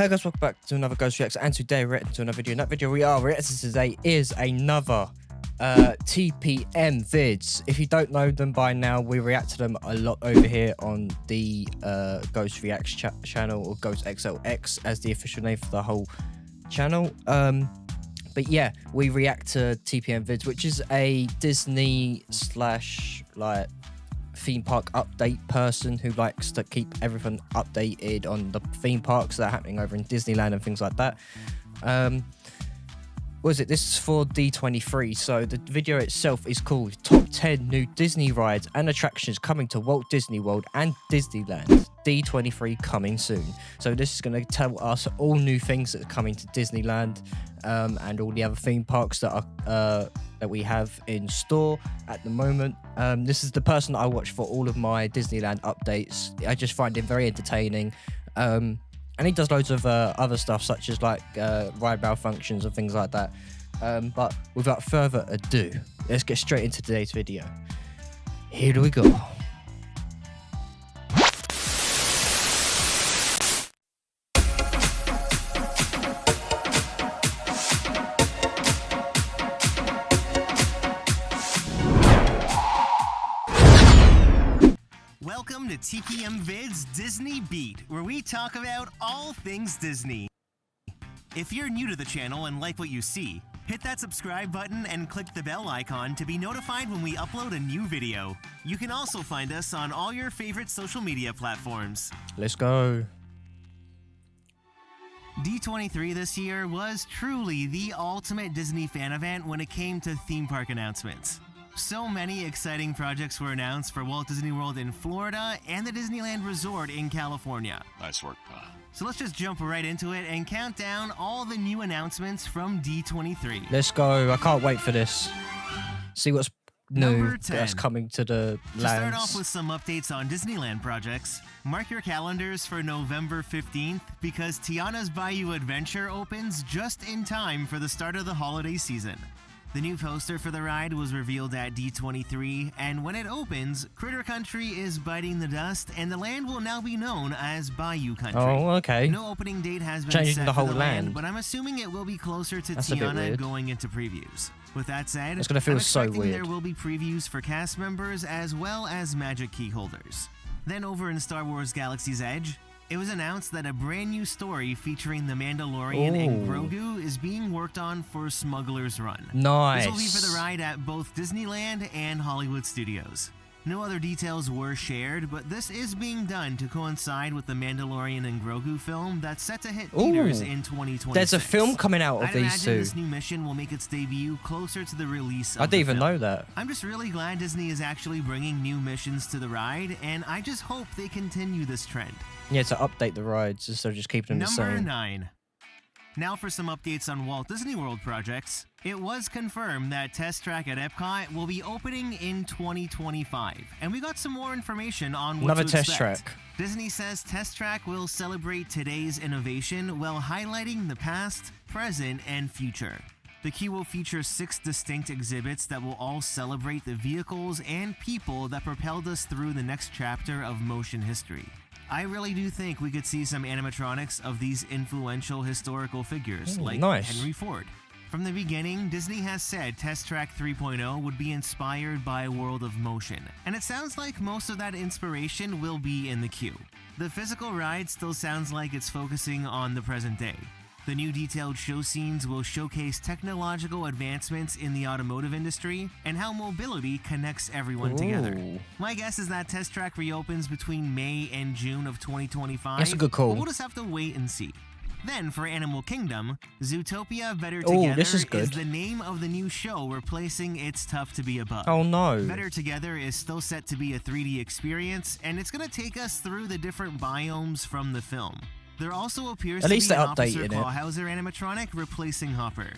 Hey guys, welcome back to another Ghost Reacts, and today we're reacting to another video. And that video we are reacting today is another TPM vids. If you don't know them by now, we react to them a lot over here on the Ghost Reacts channel, or Ghost XLX as the official name for the whole channel. But yeah, we react to TPM vids, which is a Disney slash like theme park update person who likes to keep everything updated on the theme parks that are happening over in Disneyland and things like that. What is it? This is for D23. So the video itself is called Top 10 New Disney Rides and Attractions Coming to Walt Disney World and Disneyland. D23 coming soon. So this is going to tell us all new things that are coming to Disneyland and all the other theme parks that are that we have in store at the moment. This is the person that I watch for all of my Disneyland updates. I just find him very entertaining. And he does loads of other stuff, such as like ride malfunctions and things like that. But without further ado, let's get straight into today's video. Here we go. Welcome to TPM Vids Disney Beat, where we talk about all things Disney. If you're new to the channel and like what you see, hit that subscribe button and click the bell icon to be notified when we upload a new video. You can also find us on all your favorite social media platforms. Let's go. D23 this year was truly the ultimate Disney fan event when it came to theme park announcements. So many exciting projects were announced for Walt Disney World in Florida and the Disneyland Resort in California. Nice work, pal. So let's just jump right into it and count down all the new announcements from D23. Let's go. I can't wait for this. See what's new Number 10. that's coming to the To start lands. off with some updates on Disneyland projects, mark your calendars for November 15th because Tiana's Bayou Adventure opens just in time for the start of the holiday season. The new poster for the ride was revealed at D23, and when it opens, Critter Country is biting the dust, and the land will now be known as Bayou Country. Oh, okay. No opening date has been Changing set the for whole the land. but I'm assuming it will be closer to That's a bit Tiana weird. going into previews. With that said, It's gonna feel I'm so expecting weird. there will be previews for cast members as well as magic key holders. Then over in Star Wars Galaxy's Edge, it was announced that a brand new story featuring the Mandalorian and Ooh. Grogu is being worked on for Smuggler's Run. Nice. This will be for the ride at both Disneyland and Hollywood Studios. No other details were shared, but this is being done to coincide with the Mandalorian and Grogu film that's set to hit theaters Ooh. in 2026. There's a film coming out of I'd these imagine two. this new mission will make its debut closer to the release of I didn't the even film. know that. I'm just really glad Disney is actually bringing new missions to the ride, and I just hope they continue this trend. Yeah, to update the rides instead of just keeping them the Number same. 9. Now for some updates on Walt Disney World projects. It was confirmed that Test Track at Epcot will be opening in 2025, and we got some more information on what Another to Test expect. Track. Disney says Test Track will celebrate today's innovation while highlighting the past, present, and future. The queue will feature 6 distinct exhibits that will all celebrate the vehicles and people that propelled us through the next chapter of motion history. I really do think we could see some animatronics of these influential historical figures, Ooh, like nice. Henry Ford. From the beginning, Disney has said Test Track 3.0 would be inspired by World of Motion, and it sounds like most of that inspiration will be in the queue. The physical ride still sounds like it's focusing on the present day. The new detailed show scenes will showcase technological advancements in the automotive industry and how mobility connects everyone together. Ooh. My guess is that Test Track reopens between May and June of 2025. That's a good call. But we'll just have to wait and see. Then for Animal Kingdom, Zootopia Better Ooh, Together this is good. the name of the new show replacing It's Tough to Be a Bug. Oh no. Better Together is still set to be a 3D experience, and it's going to take us through the different biomes from the film. There also appears At to least be an they're Officer updating it. Clawhauser animatronic replacing Hopper.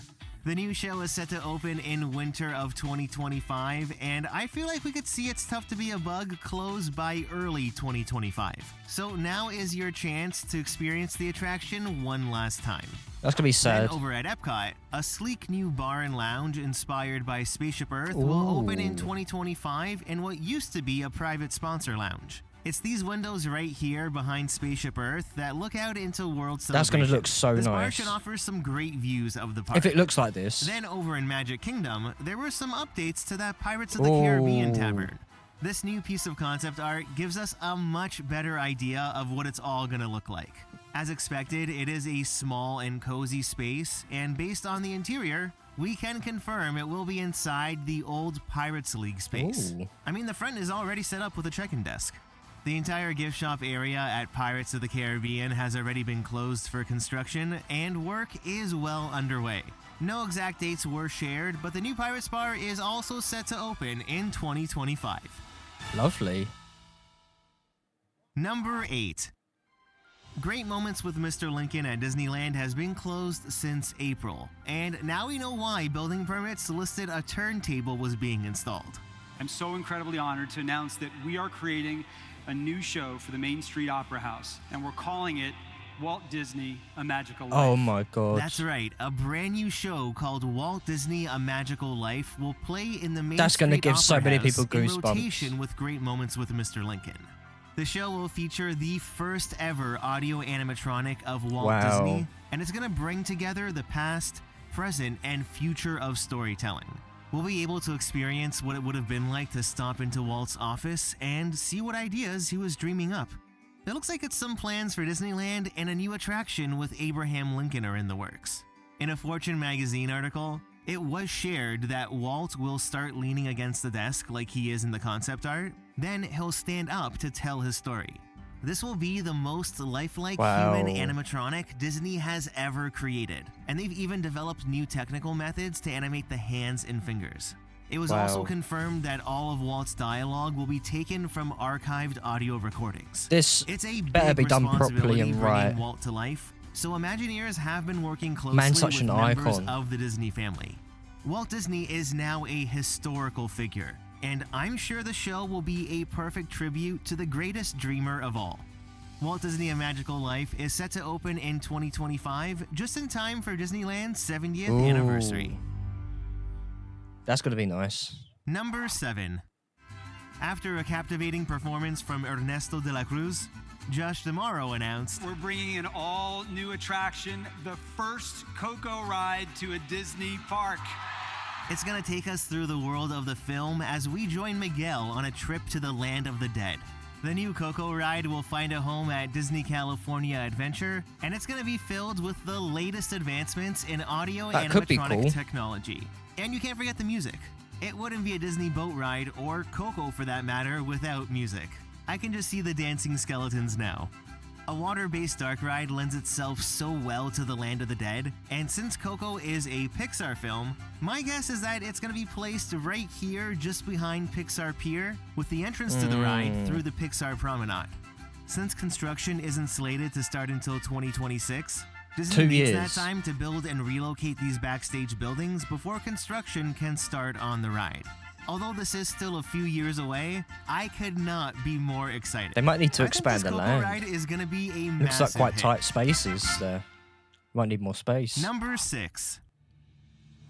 The new show is set to open in winter of 2025, and I feel like we could see It's Tough to Be a Bug close by early 2025. So now is your chance to experience the attraction one last time. That's gonna be sad. Then over at Epcot, a sleek new bar and lounge inspired by Spaceship Earth will open in Ooh. 2025 in what used to be a private sponsor lounge. It's these windows right here behind Spaceship Earth that look out into World Celebration. That's going to look so this bar nice. should offer some great views of the park. If it looks like this. Then over in Magic Kingdom, there were some updates to that Pirates of the Caribbean tavern. This new piece of concept art gives us a much better idea of what it's all gonna look like. As expected, it is a small and cozy space, and based on the interior, we can confirm it will be inside the old Pirates League space. Ooh. I mean, the front is already set up with a check-in desk. The entire gift shop area at Pirates of the Caribbean has already been closed for construction, and work is well underway. No exact dates were shared, but the new Pirates Bar is also set to open in 2025. Lovely. Number 8. Great Moments with Mr. Lincoln at Disneyland has been closed since April, and now we know why building permits listed a turntable was being installed. I'm so incredibly honored to announce that we are creating a new show for the Main Street Opera House, and we're calling it Walt Disney: A Magical Life. Oh my god. That's right, a brand new show called Walt Disney: A Magical Life will play in the Main That's gonna Street give so Opera many House people in goosebumps. rotation with Great Moments with Mr. Lincoln. The show will feature the first ever audio animatronic of Walt Wow. Disney, and it's going to bring together the past, present, and future of storytelling. We'll be able to experience what it would have been like to stop into Walt's office and see what ideas he was dreaming up. It looks like it's some plans for Disneyland and a new attraction with Abraham Lincoln are in the works. In a Fortune magazine article, it was shared that Walt will start leaning against the desk like he is in the concept art, then he'll stand up to tell his story. This will be the most lifelike Wow. human animatronic Disney has ever created, and they've even developed new technical methods to animate the hands and fingers. It was also Wow. confirmed that all of Walt's dialogue will be taken from archived audio recordings. This It's a better big be done responsibility properly and bringing right. Walt to life, so Imagineers have been working closely Man's such with an members icon. of the Disney family. Walt Disney is now a historical figure, and I'm sure the show will be a perfect tribute to the greatest dreamer of all. Walt Disney: A Magical Life is set to open in 2025, just in time for Disneyland's 70th Ooh. anniversary. That's gonna be nice. Number 7. After a captivating performance from Ernesto de la Cruz, Josh D'Amaro announced, We're bringing an all-new attraction, the first Coco ride to a Disney park. it's gonna take us through the world of the film as we join Miguel on a trip to the land of the dead. The new Coco ride will find a home at Disney California Adventure, and it's gonna be filled with the latest advancements in audio That could be animatronic cool. technology. And you can't forget the music. It wouldn't be a Disney boat ride, or Coco for that matter, without music. I can just see the dancing skeletons now. A water-based dark ride lends itself so well to the land of the dead, and since Coco is a Pixar film, my guess is that it's going to be placed right here just behind Pixar Pier, with the entrance to the ride through the Pixar Promenade. Since construction isn't slated to start until 2026, Disney 2 needs that years. time to build and relocate these backstage buildings before construction can start on the ride. Although this is still a few years away, I could not be more excited. They might need to I think expand this the Coco land. ride is going to be a Looks massive like quite hit. tight spaces there. Might need more space. Number 6.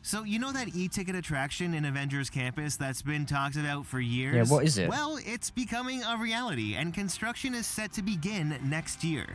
So you know that e-ticket attraction in Avengers Campus that's been talked about for years? Yeah, what is it? Well, it's becoming a reality, and construction is set to begin next year.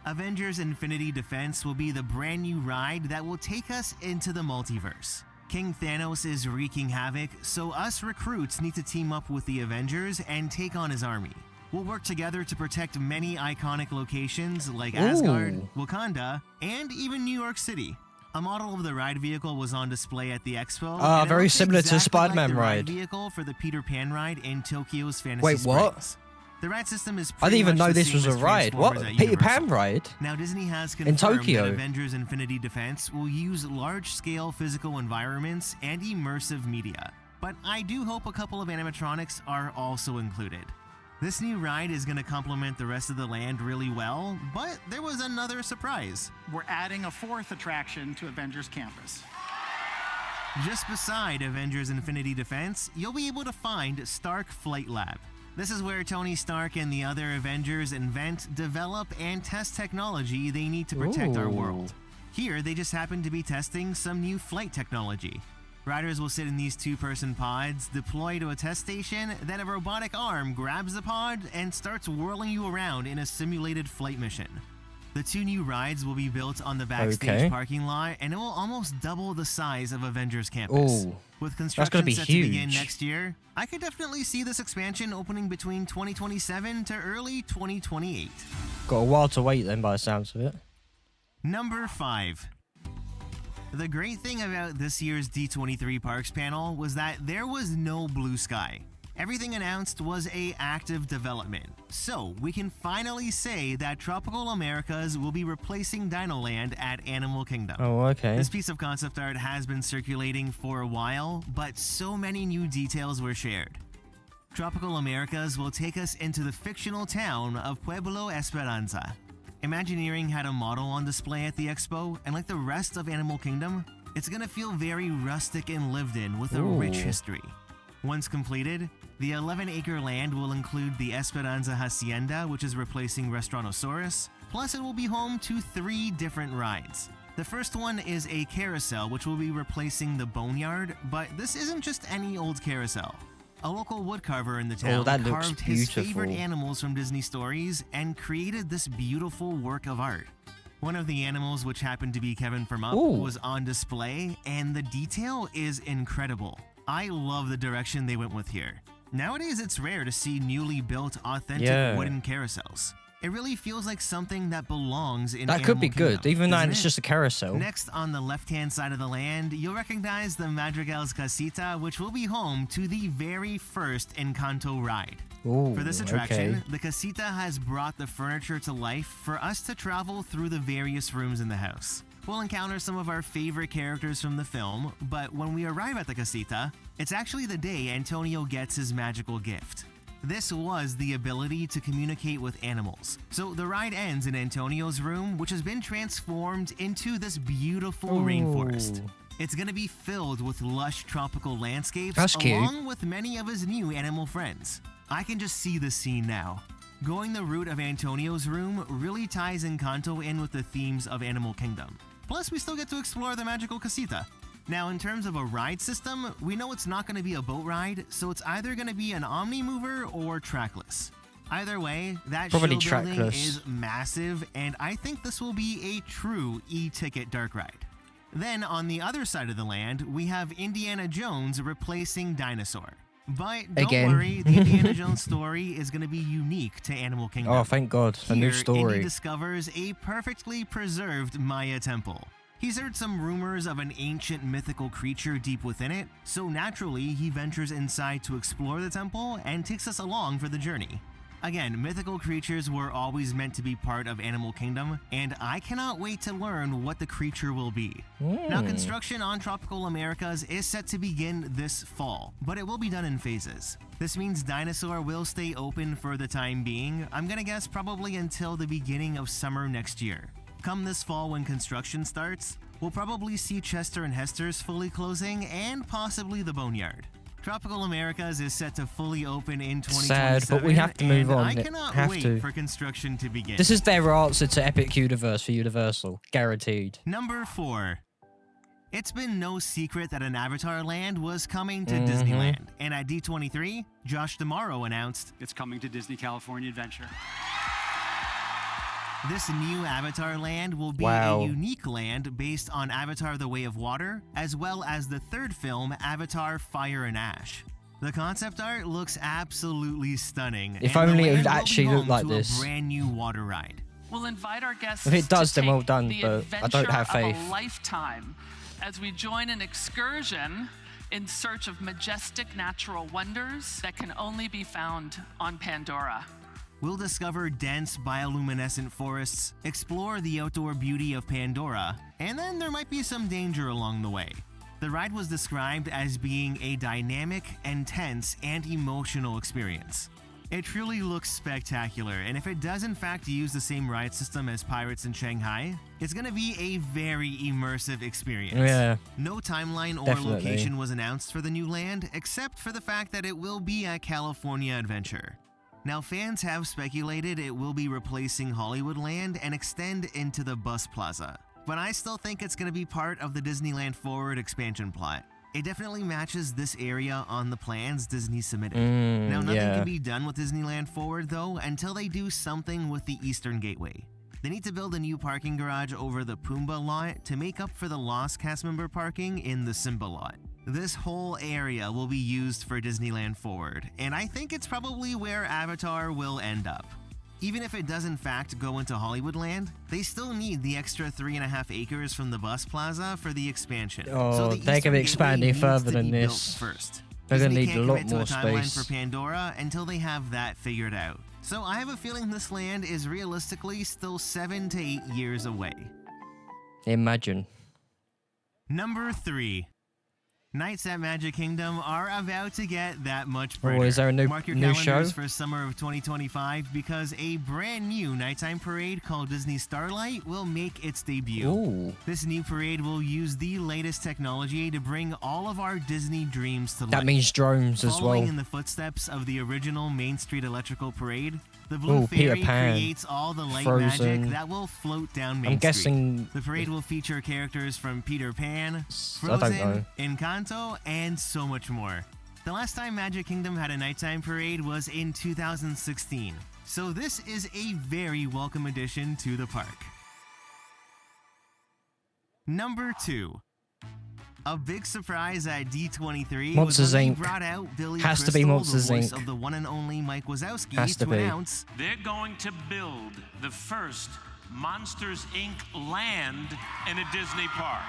Avengers Infinity Defense will be the brand new ride that will take us into the multiverse. King Thanos is wreaking havoc, so us recruits need to team up with the Avengers and take on his army. We'll work together to protect many iconic locations like Asgard, Ooh. Wakanda, and even New York City. A model of the ride vehicle was on display at the expo. Ah, and it very looks similar to exactly like Spider-Man the ride. vehicle for the Peter Pan ride in Tokyo's Fantasy Wait, what? Springs. The ride system is I pretty didn't even much know the this same was a as ride. What? Transformers at Peter Universal. Pan ride? Now, Disney has In confirmed Tokyo. that Avengers Infinity Defense will use large-scale physical environments and immersive media. But I do hope a couple of animatronics are also included. This new ride is going to complement the rest of the land really well, but there was another surprise. We're adding a 4th attraction to Avengers Campus. Just beside Avengers Infinity Defense, you'll be able to find Stark Flight Lab. This is where Tony Stark and the other Avengers invent, develop, and test technology they need to protect our Ooh. world. Here, they just happen to be testing some new flight technology. Riders will sit in these two-person pods, deploy to a test station, then a robotic arm grabs the pod and starts whirling you around in a simulated flight mission. The 2 new rides will be built on the backstage parking lot, and it will almost double the size of Avengers Campus. Ooh, With that's gonna construction be set to begin huge. next year, I could definitely see this expansion opening between 2027 to early 2028. Got a while to wait then by the sounds of it. Number 5. The great thing about this year's D23 Parks panel was that there was no blue sky. Everything announced was a active development. So we can finally say that Tropical Americas will be replacing Dinoland at Animal Kingdom. Oh, okay. This piece of concept art has been circulating for a while, but so many new details were shared. Tropical Americas will take us into the fictional town of Pueblo Esperanza. Imagineering had a model on display at the expo, and like the rest of Animal Kingdom, it's gonna feel very rustic and lived in with a rich Ooh. history. Once completed, the 11-acre land will include the Esperanza Hacienda, which is replacing Restaurantosaurus, plus it will be home to 3 different rides. The first one is a carousel, which will be replacing the Boneyard, but this isn't just any old carousel. A local woodcarver in the town that looks carved his favorite beautiful. animals from Disney stories and created this beautiful work of art. One of the animals, which happened to be Kevin from Up, Ooh. was on display, and the detail is incredible. I love the direction they went with here. Nowadays, it's rare to see newly built, authentic Yeah. wooden carousels. It really feels like something that belongs in That could be Animal good, Kingdom, even though doesn't it's it? just a carousel. Next, on the left-hand side of the land, you'll recognize the Madrigal's Casita, which will be home to the very first Encanto ride. Ooh, For this attraction, okay. the Casita has brought the furniture to life for us to travel through the various rooms in the house. We'll encounter some of our favorite characters from the film, but when we arrive at the Casita, it's actually the day Antonio gets his magical gift. This was the ability to communicate with animals. So the ride ends in Antonio's room, which has been transformed into this beautiful rainforest. Ooh. It's gonna be filled with lush tropical landscapes, That's cute. along with many of his new animal friends. I can just see the scene now. Going the route of Antonio's room really ties Encanto in with the themes of Animal Kingdom. Plus, we still get to explore the magical Casita. Now, in terms of a ride system, we know it's not going to be a boat ride, so it's either going to be an Omni-Mover or trackless. Either way, that Probably show building trackless. is massive, and I think this will be a true e-ticket dark ride. Then, on the other side of the land, we have Indiana Jones replacing Dinosaur. But don't Again. worry, the Indiana Jones story is going to be unique to Animal Kingdom. Oh, thank God. A new Here, story. Indy discovers a perfectly preserved Maya temple. He's heard some rumors of an ancient mythical creature deep within it, so naturally he ventures inside to explore the temple and takes us along for the journey. Again, mythical creatures were always meant to be part of Animal Kingdom, and I cannot wait to learn what the creature will be. Now, construction on Tropical Americas is set to begin this fall, but it will be done in phases. This means Dinosaur will stay open for the time being, I'm gonna guess probably until the beginning of summer next year. Come this fall when construction starts, we'll probably see Chester and Hester's fully closing and possibly the Boneyard. Tropical Americas is set to fully open in 2027. Sad, but we have to move and on. I cannot Have wait to. for construction to begin. This is their answer to Epic Universe for Universal. Guaranteed. Number 4. It's been no secret that an Avatar land was coming to Mhm. Disneyland, and at D23, Josh D'Amaro announced It's coming to Disney California Adventure. this new Avatar land will be Wow. a unique land based on Avatar: The Way of Water, as well as the third film, Avatar: Fire and Ash. The concept art looks absolutely stunning. If and the only it would land will be actually look home like to this. A brand new water ride. We'll invite our guests If it does, to then well take done, the but I don't have adventure of faith. a lifetime as we join an excursion in search of majestic natural wonders that can only be found on Pandora. We'll discover dense bioluminescent forests, explore the outdoor beauty of Pandora, and then there might be some danger along the way. The ride was described as being a dynamic, intense, and emotional experience. It truly looks spectacular, and if it does in fact use the same ride system as Pirates in Shanghai, it's gonna be a very immersive experience. Yeah. No timeline or Definitely. location was announced for the new land, except for the fact that it will be at California Adventure. Now, fans have speculated it will be replacing Hollywood Land and extend into the Bus Plaza, but I still think it's going to be part of the Disneyland Forward expansion plot. It definitely matches this area on the plans Disney submitted. Now, nothing yeah. can be done with Disneyland Forward, though, until they do something with the Eastern Gateway. They need to build a new parking garage over the Pumbaa lot to make up for the lost cast member parking in the Simba lot. This whole area will be used for Disneyland Forward, and I think it's probably where Avatar will end up. Even if it does in fact go into Hollywoodland, they still need the extra 3.5 acres from the bus plaza for the expansion. Oh, the they're Eastern gonna be expanding Gateway needs further to than be built this. first. They're gonna Disney need a can't lot commit to more a timeline space. for Pandora until they have that figured out. So I have a feeling this land is realistically still 7 to 8 years away. Imagine. Number 3. Nights at Magic Kingdom are about to get that much brighter. Oh, is there a Mark your new calendars show? for summer of 2025 because a brand new nighttime parade called Disney Starlight will make its debut. Ooh. This new parade will use the latest technology to bring all of our Disney dreams to life. That means drones as Following well. in the footsteps of the original Main Street Electrical Parade, the Blue Ooh, Peter Fairy Pan, creates all the light Frozen. magic that will float down Main I'm Street. guessing. The parade will feature characters from Peter Pan, I Frozen, don't know. Encanto, and so much more. The last time Magic Kingdom had a nighttime parade was in 2016, so this is a very welcome addition to the park. Number 2. A big surprise at D23 Monsters, was when Inc. they brought out Billy Has to Crystal, be Monsters, the voice Inc. of the one and only Mike Wazowski, Has to to be. announce They're going to build the first Monsters, Inc. land in a Disney park.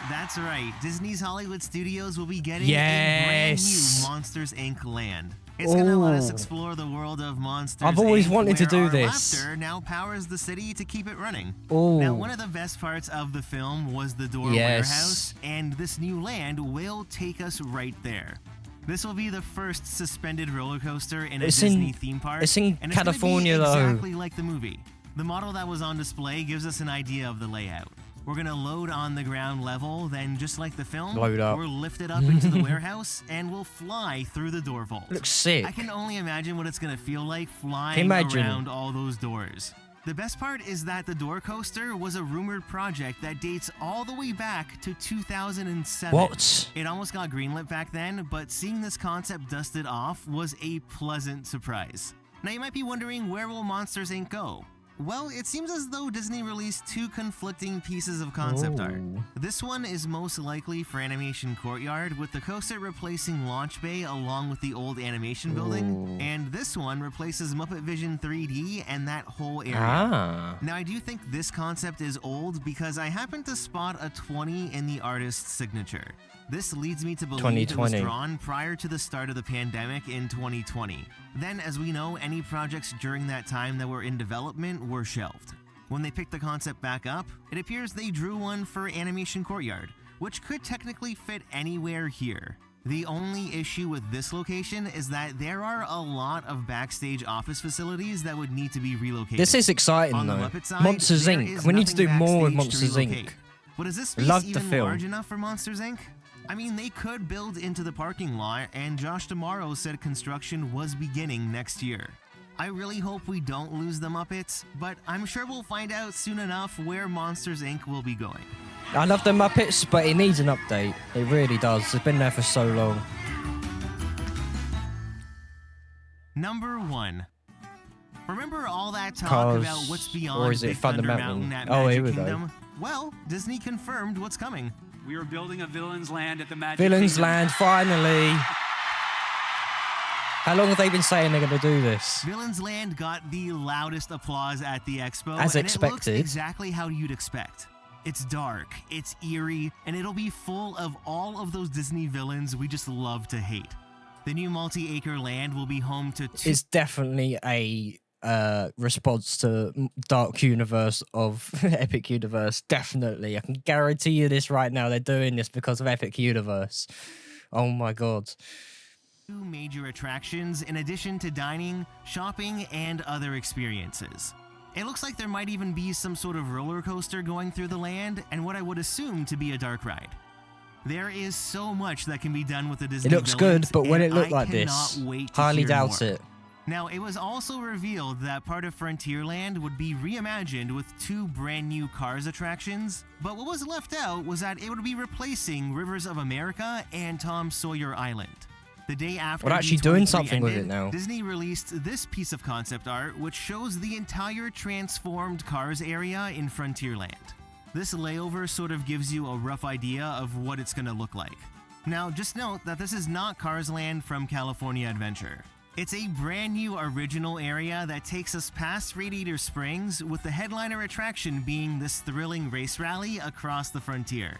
That's right. Disney's Hollywood Studios will be getting a brand Yes. new Monsters Inc. land. It's gonna let us Ooh. explore the world of Monsters I've always Inc., wanted to where do our this. laughter now powers the city to keep it running. Ooh. Now, one of the best parts of the film was the Door Yes. Warehouse, and this new land will take us right there. This will be the first suspended roller coaster in a It's in- Disney theme park. it's in and it's gonna be California, though. exactly like the movie. The model that was on display gives us an idea of the layout. We're gonna load on the ground level, then just like the film, Load up. we're lifted up into the warehouse and we'll fly through the door vault. Looks sick. I can only imagine what it's gonna feel like flying Imagine. around all those doors. The best part is that the door coaster was a rumored project that dates all the way back to 2007. What? It almost got greenlit back then, but seeing this concept dusted off was a pleasant surprise. Now you might be wondering, where will Monsters Inc. go? Well, it seems as though Disney released 2 conflicting pieces of concept art. Ooh. This one is most likely for Animation Courtyard, with the coaster replacing Launch Bay along with the old animation building, Ooh. and this one replaces Muppet Vision 3D and that whole area. Ah. Now, I do think this concept is old because I happened to spot a 20 in the artist's signature. This leads me to believe it was 2020. drawn prior to the start of the pandemic in 2020. Then, as we know, any projects during that time that were in development were shelved. When they picked the concept back up, it appears they drew one for Animation Courtyard, which could technically fit anywhere here. The only issue with this location is that there are a lot of backstage office facilities that would need to be relocated. This is exciting On the though. Muppet side, Monsters there Inc. is We need to do nothing more with backstage to Monsters relocate. Inc. But is this space Love the even film. large enough for Monsters Inc.? I mean, they could build into the parking lot, and Josh Tomorrow said construction was beginning next year. I really hope we don't lose the Muppets, but I'm sure we'll find out soon enough where Monsters Inc. will be going. I love the Muppets, but it needs an update. It really does. It's been there for so long. Number 1. Remember all that talk Cars, about what's beyond or is it Big Thunder Thunder Mountain? Mountain at Oh, Magic here we go. Kingdom? Well, Disney confirmed what's coming. We are building a Villains Land at the Magic Villains Kingdom. Land, finally. How long have they been saying they're going to do this? Villains Land got the loudest applause at the expo, As and it looks expected. exactly how you'd expect. It's dark, it's eerie, and it'll be full of all of those Disney villains we just love to hate. The new multi-acre land will be home to 2 It's definitely a response to Dark Universe of Epic Universe. Definitely. I can guarantee you this right now. They're doing this because of Epic Universe. Oh my god. major attractions in addition to dining, shopping, and other experiences. It looks like there might even be some sort of roller coaster going through the land and what I would assume to be a dark ride. There is so much that can be done with the Disney It looks good, villains, but when and it looked I like cannot this, wait to highly hear doubt more. it. Now, it was also revealed that part of Frontierland would be reimagined with 2 brand new Cars attractions, but what was left out was that it would be replacing Rivers of America and Tom Sawyer Island. The day after We're actually doing D23 something with ended, it now. Disney released this piece of concept art which shows the entire transformed Cars area in Frontierland. This layover sort of gives you a rough idea of what it's going to look like. Now, just note that this is not Cars Land from California Adventure. It's a brand new original area that takes us past Radiator Springs, with the headliner attraction being this thrilling race rally across the frontier.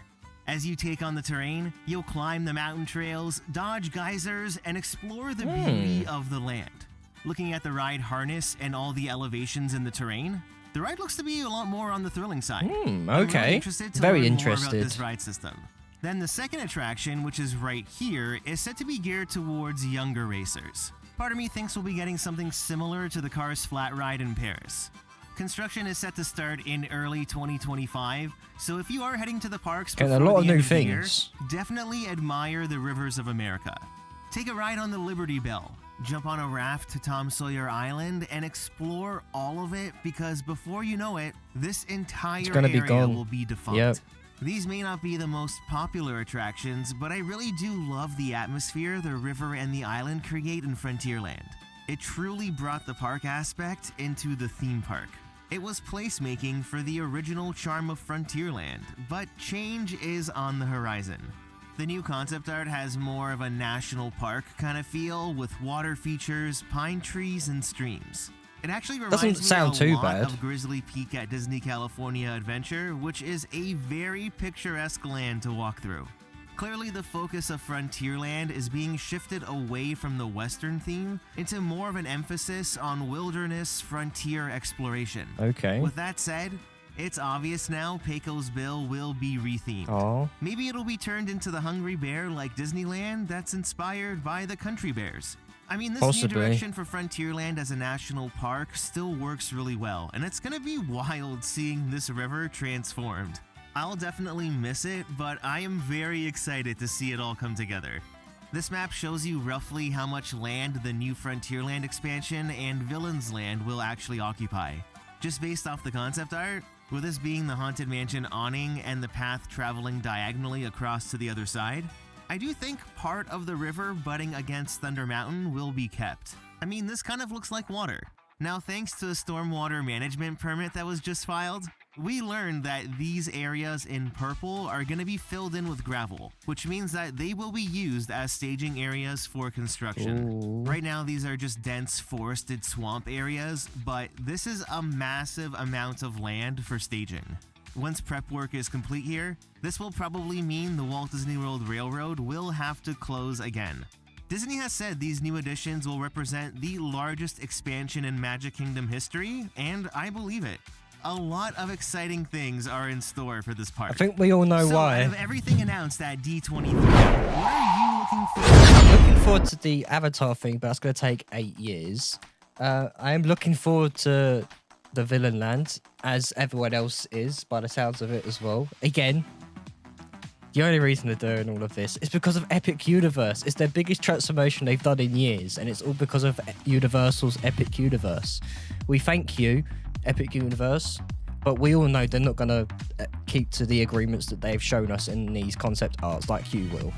As you take on the terrain, you'll climb the mountain trails, dodge geysers, and explore the beauty of the land. Looking at the ride harness and all the elevations in the terrain, the ride looks to be a lot more on the thrilling side. I'm Okay. really interested to Very learn more about interested. this ride system. Then the second attraction, which is right here, is set to be geared towards younger racers. Part of me thinks we'll be getting something similar to the Cars Flat Ride in Paris. Construction is set to start in early 2025, so if you are heading to the parks Getting a before lot of the end new of the year, things. definitely admire the Rivers of America. Take a ride on the Liberty Bell, jump on a raft to Tom Sawyer Island, and explore all of it, because before you know it, this entire gonna be area gone. will be defunct. Yep. These may not be the most popular attractions, but I really do love the atmosphere the river and the island create in Frontierland. It truly brought the park aspect into the theme park. It was placemaking for the original charm of Frontierland, but change is on the horizon. The new concept art has more of a national park kind of feel, with water features, pine trees, and streams. It actually reminds Doesn't sound me a too lot bad. of Grizzly Peak at Disney California Adventure, which is a very picturesque land to walk through. Clearly, the focus of Frontierland is being shifted away from the Western theme into more of an emphasis on wilderness frontier exploration. Okay. With that said, it's obvious now Pecos Bill will be rethemed. Oh. Maybe it'll be turned into the Hungry Bear like Disneyland that's inspired by the Country Bears. I mean, this Possibly. new direction for Frontierland as a national park still works really well, and it's gonna be wild seeing this river transformed. I'll definitely miss it, but I am very excited to see it all come together. This map shows you roughly how much land the new Frontierland expansion and Villains Land will actually occupy. Just based off the concept art, with this being the Haunted Mansion awning and the path traveling diagonally across to the other side, I do think part of the river butting against Thunder Mountain will be kept. I mean, this kind of looks like water. Now, thanks to the stormwater management permit that was just filed, we learned that these areas in purple are going to be filled in with gravel, which means that they will be used as staging areas for construction. Ooh. Right now, these are just dense forested swamp areas, but this is a massive amount of land for staging. Once prep work is complete here, this will probably mean the Walt Disney World Railroad will have to close again. Disney has said these new additions will represent the largest expansion in Magic Kingdom history, and I believe it. A lot of exciting things are in store for this park. I think we all know So, why. out of everything announced at D23, what are you looking for? Looking forward to the Avatar thing, but that's going to take 8 years. I am looking forward to the Villain Land, as everyone else is, by the sounds of it as well. Again, the only reason they're doing all of this is because of Epic Universe. It's their biggest transformation they've done in years, and it's all because of Universal's Epic Universe. We thank you, Epic Universe, but we all know they're not going to keep to the agreements that they've shown us in these concept arts like you will.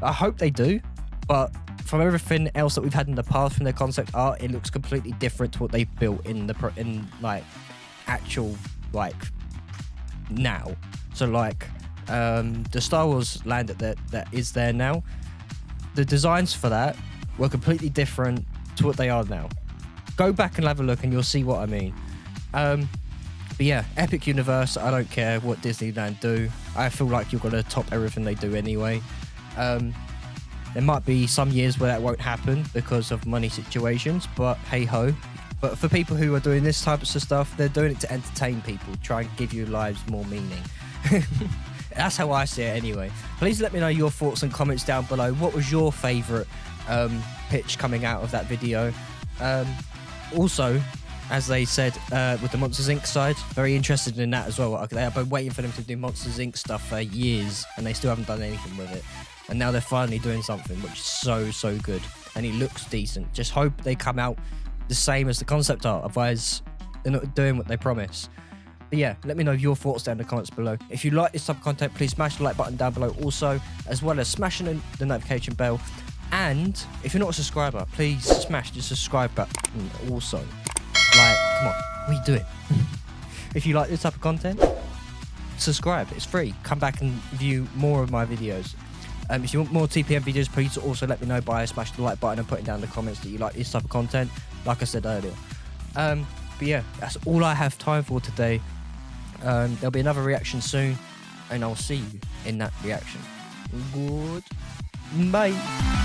I hope they do, but from everything else that we've had in the past from their concept art, it looks completely different to what they've built in actual now. So the Star Wars land that is there now, the designs for that were completely different to what they are now. Go back and have a look and you'll see what I mean. But yeah, Epic Universe, I don't care what Disneyland do. I feel like you're going to top everything they do anyway. There might be some years where that won't happen because of money situations, but hey ho. But for people who are doing this type of stuff, they're doing it to entertain people, try and give your lives more meaning. That's how I see it anyway. Please let me know your thoughts and comments down below. What was your favourite pitch coming out of that video? Also, as they said with the Monsters Inc. side, very interested in that as well. I've been waiting for them to do Monsters Inc. stuff for years, and they still haven't done anything with it. And now they're finally doing something, which is so good. and he looks decent. Just hope they come out the same as the concept art, otherwise they're not doing what they promise. But yeah, let me know your thoughts down in the comments below. If you like this type of content, please smash the like button down below also, as well as smashing the notification bell. And if you're not a subscriber, please smash the subscribe button also. Like, come on, what are you doing? If you like this type of content, subscribe, it's free. Come back and view more of my videos. If you want more TPM videos, please also let me know by smashing the like button and putting down in the comments that you like this type of content, like I said earlier. But yeah, that's all I have time for today. There'll be another reaction soon, and I'll see you in that reaction. Good. Bye.